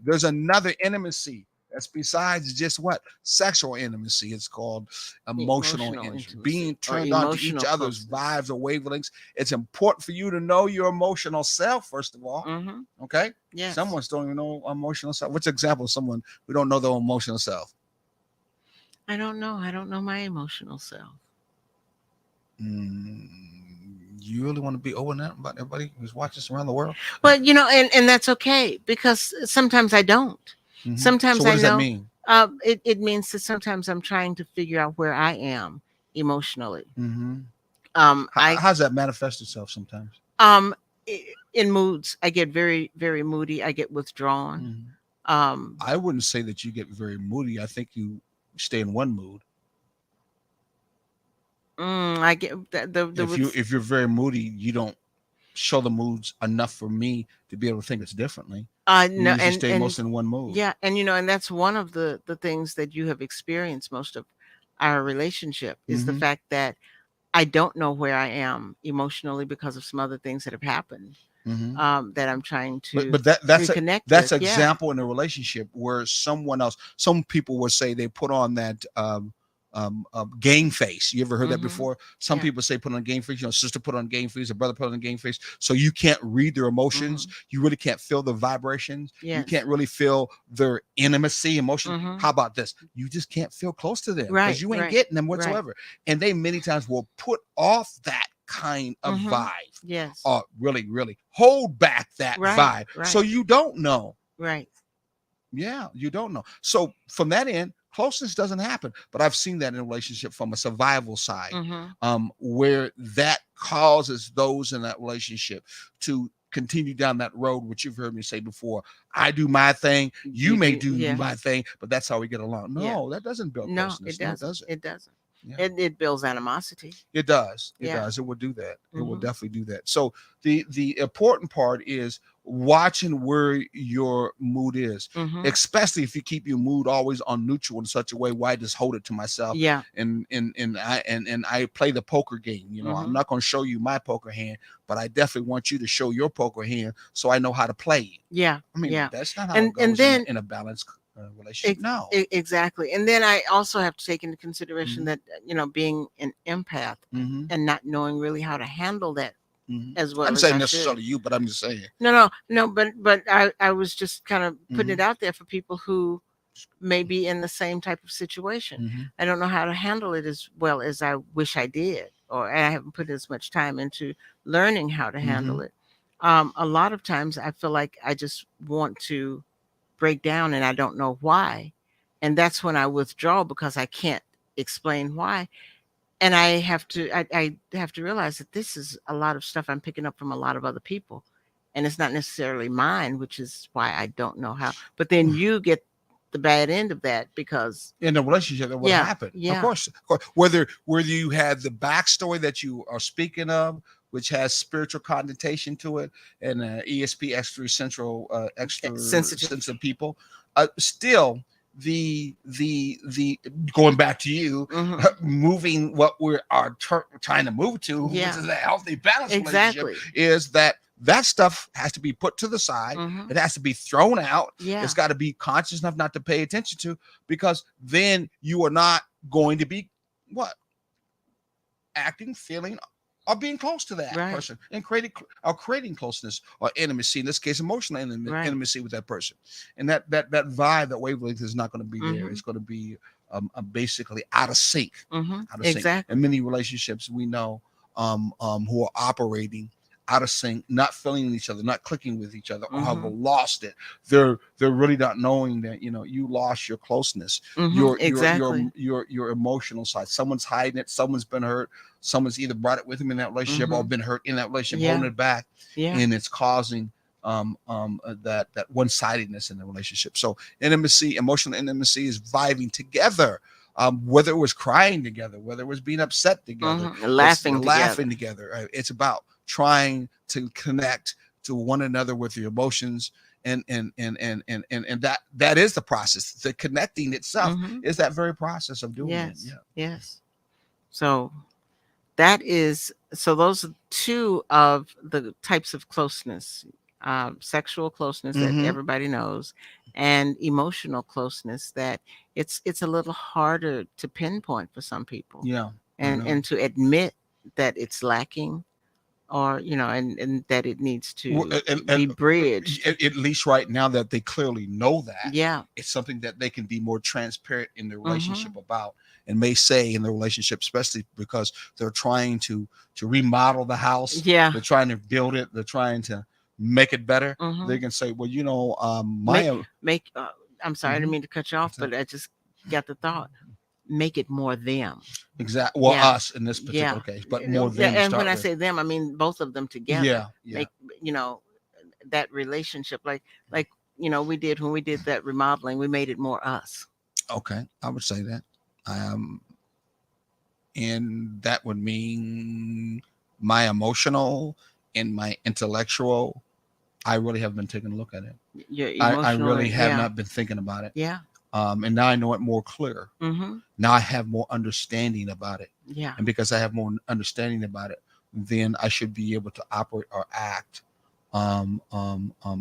there's another intimacy that's besides just what? Sexual intimacy. It's called emotional intimacy. Being or turned on to each emotional other's closeness. vibes or wavelengths. It's important for you to know your emotional self, first of all. Mm-hmm. Okay? Yes. Someone's don't even know emotional self. What's an example of someone who don't know their emotional self? I don't know. I don't know my emotional self. You really want to be open up about everybody who's watching us around the world? Well, and that's okay because sometimes I don't. Mhm. Sometimes So what I does know. that mean? It means that sometimes I'm trying to figure out where I am emotionally. Mm-hmm. I How's that manifest itself sometimes? um in moods, I get very, very moody. I get withdrawn. Mhm. I wouldn't say that you get very moody. I think you stay in one mood. I get If you're very moody, you don't show the moods enough for me to be able to think it's differently. You no, usually and stay most in one mood. yeah, and and that's one of the things that you have experienced most of our relationship is the Mhm. fact that I don't know where I am emotionally because of some other things that have happened. Mhm. That I'm trying to But that's reconnect that's with. an example in a relationship where someone else, some people would say they put on that game face. You ever heard that Mhm. before? Some Yeah. people say put on a game face. Sister put on a game face, a brother put on a game face. So you can't read their emotions. You really can't feel the vibrations. You Yes. can't really feel their intimacy, emotion. Mhm. How about this? You just can't feel close to them because Right. you ain't Right. getting them Right. whatsoever. And they many times will put off that kind of vibe. Yes. Or really, really hold back that Right. vibe. So you don't know. Right. Yeah, you don't know. So from that end, closeness doesn't happen. But I've seen that in a relationship from a survival side, where that causes those in that relationship to continue down that road, which you've heard me say before. I do my thing, you may do my thing, but that's how we get along. No, that doesn't build closeness. No, it doesn't. No, it doesn't. It doesn't. Yeah. It builds animosity. It does. It Yeah. does. It will do that. It will definitely do that. So the important part is watching where your mood is, especially if you keep your mood always on neutral in such a way. Why just hold it to myself? Yeah. And I play the poker game. I'm not going to show you my poker hand, but I definitely want you to show your poker hand so I know how to play it. Yeah. I mean, yeah. that's not how And it goes then in a balanced relationship. No. Exactly. And then I also have to take into consideration that being an empath and not knowing really how to handle that as well I'm as saying I necessarily should. you, but I'm just saying. No, but I was just kind of putting it out there for people who may be in the same type of situation. I don't know how to handle it as well as I wish I did, or I haven't put as much time into learning how to handle it. A lot of times I feel like I just want to break down and I don't know why. And that's when I withdraw because I can't explain why. And I have to realize that this is a lot of stuff I'm picking up from a lot of other people. And it's not necessarily mine, which is why I don't know how. But then you get the bad end of that because in a relationship that would happen. Of course. Whether you had the backstory that you are speaking of, which has spiritual connotation to it, and ESP extra central extra sensitive people, still the going back to you moving what we are trying to move to, which is a healthy balanced relationship, is that stuff has to be put to the side. It has to be thrown out. It's got to be conscious enough not to pay attention to, because then you are not going to be acting, feeling, or being close to that person and creating closeness or intimacy, in this case emotional intimacy with that person. And that vibe, that wavelength is not going to be there. It's going to be basically out of sync. Out of sync. And many relationships we know who are operating out of sync, not feeling each other, not clicking with each other, or have Mhm. lost it. They're really not knowing that, you lost your closeness, Mhm. your your your Exactly. your emotional side. Someone's hiding it. Someone's been hurt. Someone's either brought it with them in that relationship or Mhm. been hurt in that relationship, holding Yeah. it back, Yeah. and it's causing that one-sidedness in the relationship. So intimacy, emotional intimacy, is vibing together. Whether it was crying together, whether it was being upset together, Mhm. it's Laughing laughing together. together. It's about trying to connect to one another with your emotions, and that is the process. The connecting itself Mhm. is that very process of doing it. Yes. Yeah. Yes. So so those are two of the types of closeness, sexual closeness that Mm-hmm. everybody knows, and emotional closeness that it's a little harder to pinpoint for some people, Yeah. I and know. to admit that it's lacking, or and that it needs Well, to and be bridged. at least right now that they clearly know that, Yeah. it's something that they can be more transparent in the Mm-hmm. relationship about, and may say in the relationship, especially because they're trying to remodel the house, Yeah. they're trying to build it, they're trying to make it better. Mm-hmm. They can say, well, Make my make. I'm sorry, I didn't Mhm. mean to cut you off, What's that? but I just got the thought. Make it more them. Exactly. Well, Yeah. us in this particular Yeah. case, but more Yeah, them to and when start I with. say them, I mean both of them together. Yeah. Yeah. Make that relationship, like we did when we did that remodeling. We made it more us. Okay. I would say that. And that would mean my emotional and my intellectual. I really have been taking a look at it. Your I emotional, really and have yeah, not been thinking about it. yeah. And now I know it more clear. Mm-hmm. Now I have more understanding about it. Yeah. And because I have more understanding about it, then I should be able to operate or act,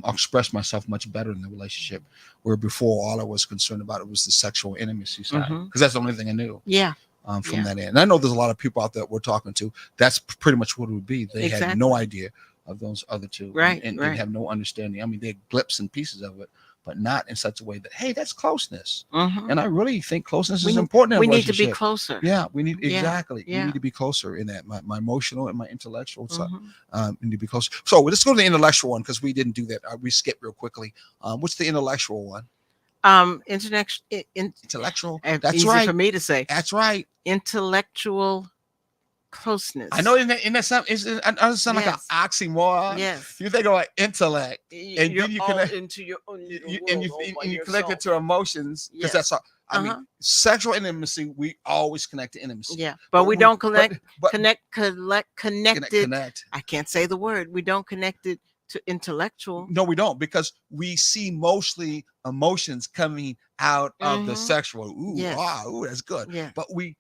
express myself much better in the relationship. Where before, all I was concerned about it was the sexual intimacy side, Mm-hmm. because that's the only thing I knew. Yeah. From Yeah. that end. And I know there's a lot of people out there we're talking to. That's pretty much what it would be. They had no Exactly. idea of those other two, Right. and Right. have no understanding. I mean, they're blips and pieces of it, but not in such a way that, hey, that's closeness. Mm-hmm. And I really think closeness We is important in a we need to be relationship. closer. Yeah, we need, Yeah. exactly. We Yeah. need to be closer in that. My emotional and my intellectual side Mm-hmm. need to be closer. So let's go to the intellectual one, because we didn't do that. We skipped real quickly. What's the intellectual one? Intellectual. That's Easy for right. me to say. That's right. Intellectual closeness. I know in that sound, it doesn't sound like an Yes. oxymoron. Yes. You think about intellect, and You're then you all connect, into your own little and world all by you connect it yourself. to emotions, because that's Yes. all. I mean, Uh-huh. sexual intimacy, we always connect to intimacy. Yeah. But we we don't but connect it. connect. I can't say the word. We don't connect it to intellectual. No, we don't, because we see mostly emotions coming out of the Mm-hmm. sexual. Ooh, Yes. ooh, that's good. Yeah. But we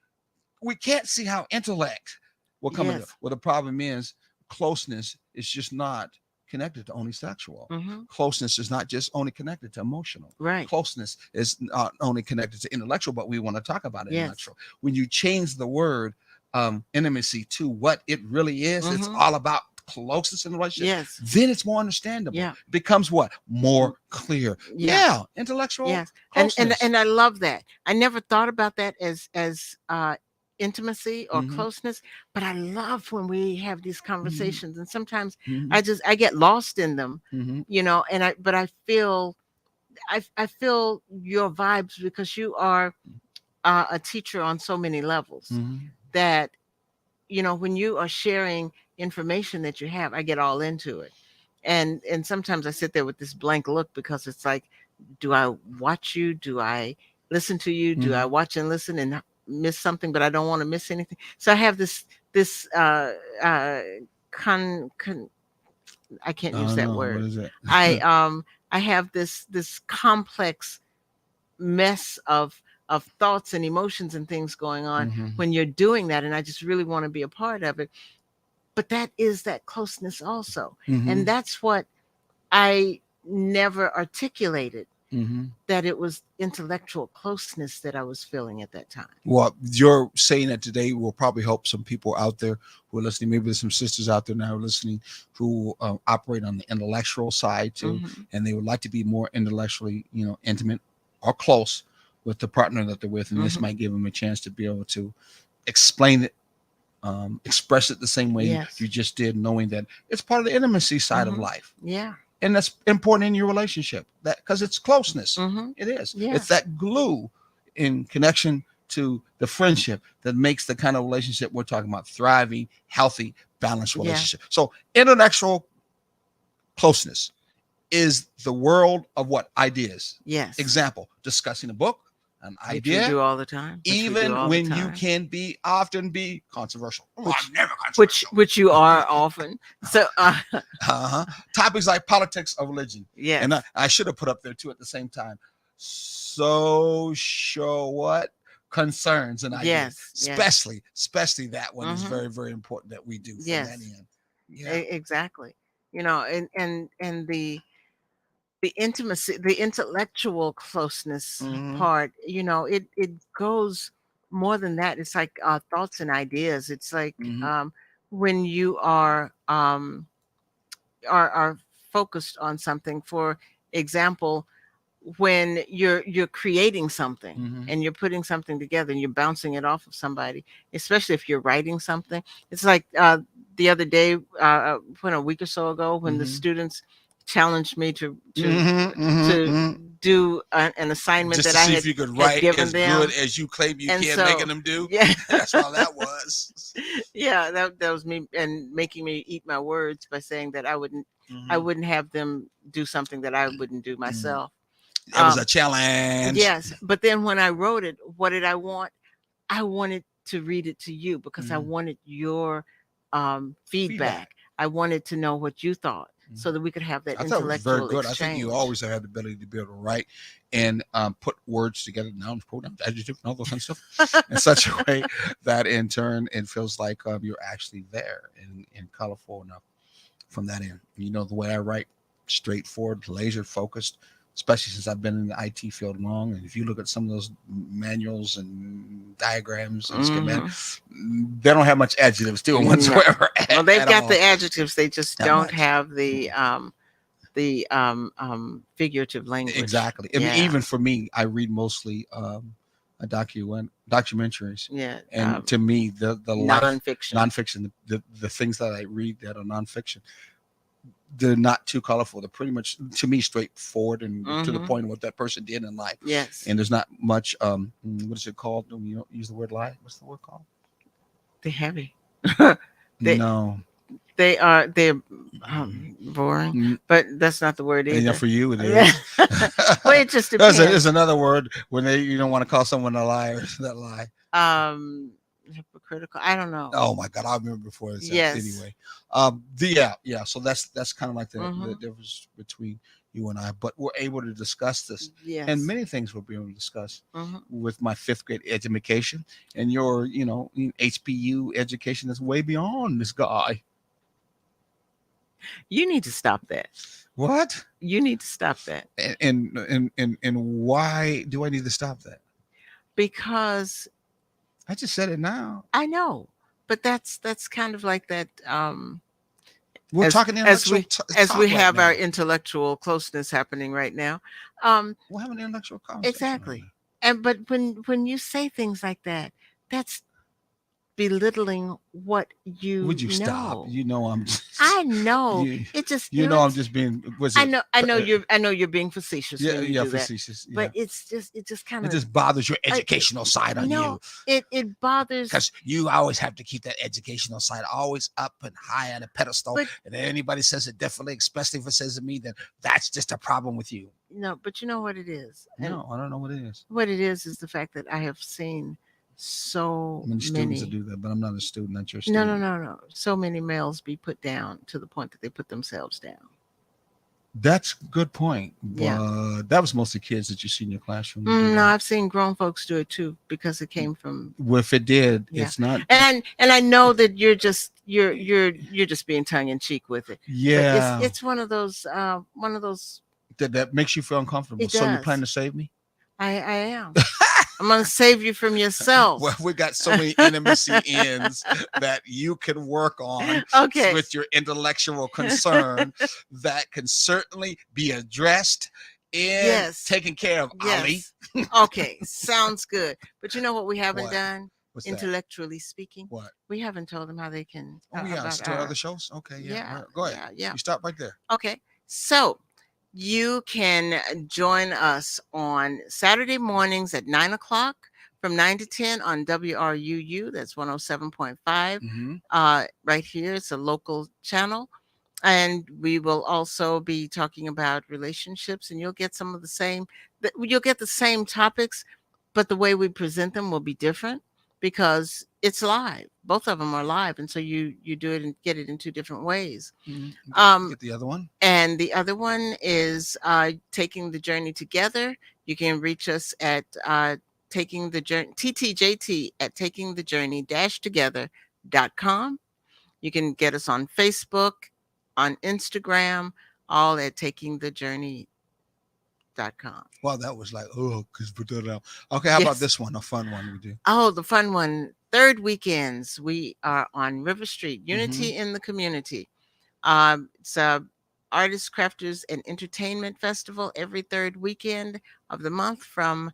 can't see how intellect will come into. Yes. Well, the problem is closeness is just not connected to only sexual. Mm-hmm. Closeness is not just only connected to emotional. Right. Closeness is not only connected to intellectual, but we want to talk about Yes. intellectual. When you change the word intimacy to what it really is, it's Mm-hmm. all about closeness in the relationship. Yes. Then it's more understandable. Yeah. It becomes what? More clear. Yeah. Yeah. Intellectual Yes. closeness. And I love that. I never thought about that as intimacy or Mhm. closeness, but I love when we have these conversations, and sometimes Mhm. I get lost in them, Mhm. and I feel I feel your vibes, because you are a teacher on so many levels, Mhm. that when you are sharing information that you have, I get all into it. And sometimes I sit there with this blank look, because it's like, do I watch you? Do I listen to you? Do I Mhm. watch and listen and miss something, but I don't want to miss anything? So I have this uh con I can't I use don't that know. What word. is it? I have this complex mess of thoughts and emotions and things going on Mhm. when you're doing that, and I just really want to be a part of it. But that is that closeness also. And Mhm. that's what I never articulated, Mhm. that it was intellectual closeness that I was feeling at that time. Well, you're saying that today will probably help some people out there who are listening. Maybe there's some sisters out there now listening who operate on the intellectual side too, Mhm. and they would like to be more intellectually, intimate or close with the partner that they're with, and this Mhm. might give them a chance to be able to explain it express it the same way Yes. you just did, knowing that it's part of the intimacy side of life. Yeah. And that's important in your relationship, that because it's closeness. It is. Yeah. It's that glue in connection to the friendship that makes the kind of relationship we're talking about thriving, healthy, balanced relationship. So intellectual closeness is the world of what? Ideas. Yes. Example, discussing a book, an Which idea, we do all the time. even when you can often be controversial. Which- Never controversial. Which you are often. So Topics like politics or religion. yes. And I should have put up there too at the same time. Social what? Concerns and ideas. Yes. Especially that one is very, very important that we do from that end. Yeah. Exactly. You know, and the intimacy, the intellectual closeness part, you know, it goes more than that. It's like thoughts and ideas. It's like when you are focused on something. For example, when you're creating something and you're putting something together and you're bouncing it off of somebody, especially if you're writing something. It's like the other day, when a week or so ago, when the students challenged me to do an assignment just that to I see had, if you could had write given as them. good as you claim you And can, so, making them do. Yeah. That's all that was. Yeah, that was me, and making me eat my words by saying that I wouldn't have them do something that I wouldn't do myself. It was a challenge. Yes, but then when I wrote it, what did I want? I wanted to read it to you because I wanted your feedback. I wanted to know what you thought, so that we could have that I thought it was intellectual very good. exchange. I think you always have the ability to be able to write and put words together, nouns, pronouns, adjectives, and all those kind of stuff in such a way that in turn it feels like you're actually there and colorful enough from that end. You know, the way I write, straightforward, laser focused, especially since I've been in the IT field long. And if you look at some of those manuals and diagrams and schematics, they don't have much adjectives to them whatsoever. Well, they've got the adjectives. They just don't much. have the figurative language. Exactly. I mean, even for me, I read mostly documentaries. Yeah. And to me, the nonfiction, the things that I read that are nonfiction, they're not too colorful. They're pretty much, to me, straightforward and to the point of what that person did in life. Yes. And there's not much what is it called? You don't use the word lie. What's the word called? They're heavy. No. They're boring, but that's not the word either. Yeah, for you it is. Well, it just depends. There's another word when you don't want to call someone a liar. That lie. Hypocritical. I don't know. Oh my God, I remember before. Yes. Anyway, yeah. So that's kind of like the difference between you and I. But we're able to discuss this, and many things we'll be able to discuss with my 5th grade education and your, HBU education that's way beyond this guy. You need to stop that. What? You need to stop that. And why do I need to stop that? Because I just said it now. I know, but that's kind of like that. We're talking as we have right our intellectual closeness happening right now. We'll have an intellectual conversation. Exactly. But when you say things like that, that's belittling what you would you know. Stop? You know I'm just, I know. It just I'm just being I know you're being facetious when you do facetious. That. But it just kind of, it just bothers your educational side on you. It bothers, because you always have to keep that educational side always up and high on a pedestal. And if anybody says it differently, especially if it says to me, then that's just a problem with you. No, but you know what it is? No, I don't know what it is. What it is the fact that I have seen so many students that do that, but I'm not a student. Not your student. No. So many males be put down to the point that they put themselves down. That's a good point. But that was mostly kids that you see in your classroom. No, I've seen grown folks do it too, because it came from. Well, if it did, it's not. And I know that you're just being tongue in cheek with it. Yeah, but it's one of those that makes you feel uncomfortable. So you plan to save me? I am. I'm going to save you from yourself. Well, we got so many intimacy ends that you can work on with your intellectual concern that can certainly be addressed and taken care of, Ali. Okay, sounds good. But you know what we haven't done? What's that? Intellectually speaking. What? We haven't told them how they can Oh yeah, about listen to our our other shows. Okay, yeah. yeah, Well, go ahead. yeah. You stop right there. Okay. So you can join us on Saturday mornings at 9 o'clock from 9 to 10 on WRUU. That's 107.5. Mm-hmm. Right here. It's a local channel. And we will also be talking about relationships, and you'll get some of the same, you'll get the same topics, but the way we present them will be different because it's live. Both of them are live. And so you do it and get it in two different ways. Get the other one. And the other one is Taking the Journey Together. You can reach us at Taking the Journey, TTJT at takingthejourney-together.com. You can get us on Facebook, on Instagram, all at takingthejourney.com. Wow, that was like, oh, because put that out. Okay, how about Yes. this one? A fun one we do. Oh, the fun one. Third weekends, we are on River Street, Unity Mm-hmm. in the Community. It's a Artists, Crafters, and Entertainment Festival every third weekend of the month from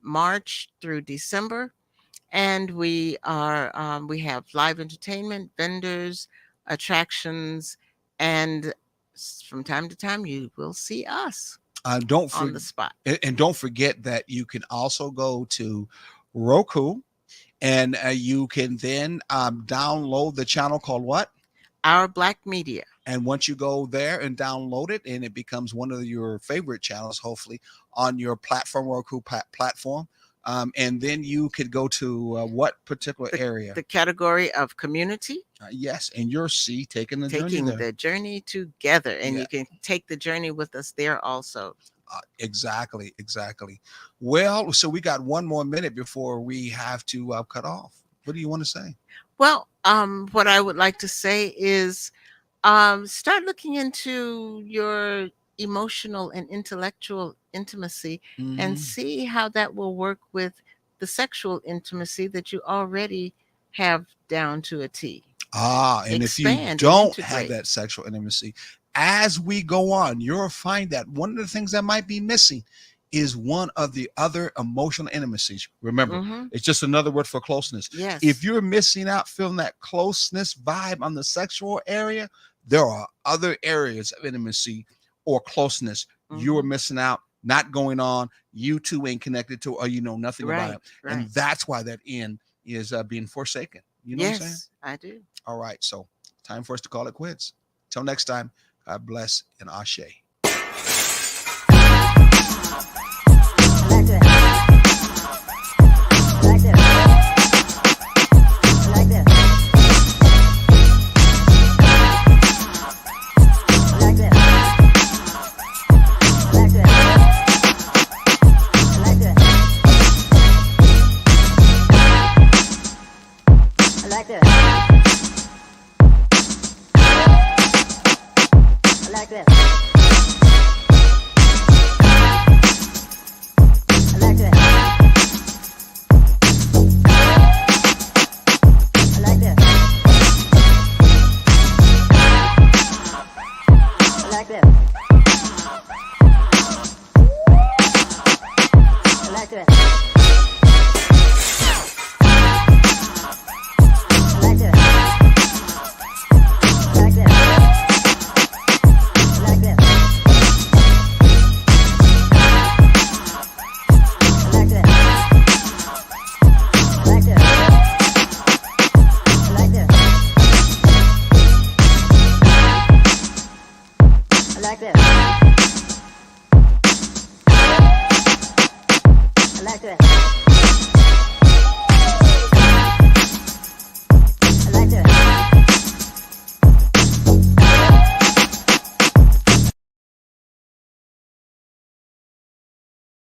March through December. And we have live entertainment, vendors, attractions, and from time to time you will see us Don't on forget, the spot. and don't forget that you can also go to Roku, and you can then download the channel called what? Our Black Media. And once you go there and download it, and it becomes one of your favorite channels, hopefully on your platform, Roku platform, and then you could go to what particular area? The category of community. Yes, and you'll see Taking the Journey Taking there. the Journey Together, and Yeah. you can take the journey with us there also. Exactly. Well, so we got one more minute before we have to cut off. What do you want to say? Well, what I would like to say is start looking into your emotional and intellectual intimacy and Mhm. see how that will work with the sexual intimacy that you already have down to a T. And if you Expand and don't have integrate. that sexual intimacy, as we go on, you'll find that one of the things that might be missing is one of the other emotional intimacies. Remember, Mhm. it's just another word for closeness. Yes. If you're missing out, feeling that closeness vibe on the sexual area, there are other areas of intimacy or closeness you're Mhm. missing out, not going on. You two ain't connected to, or you know nothing about it. Right. And that's why that end is being forsaken. You know what I'm saying? Yes, I do. All right. So time for us to call it quits. Till next time, God bless and ashe.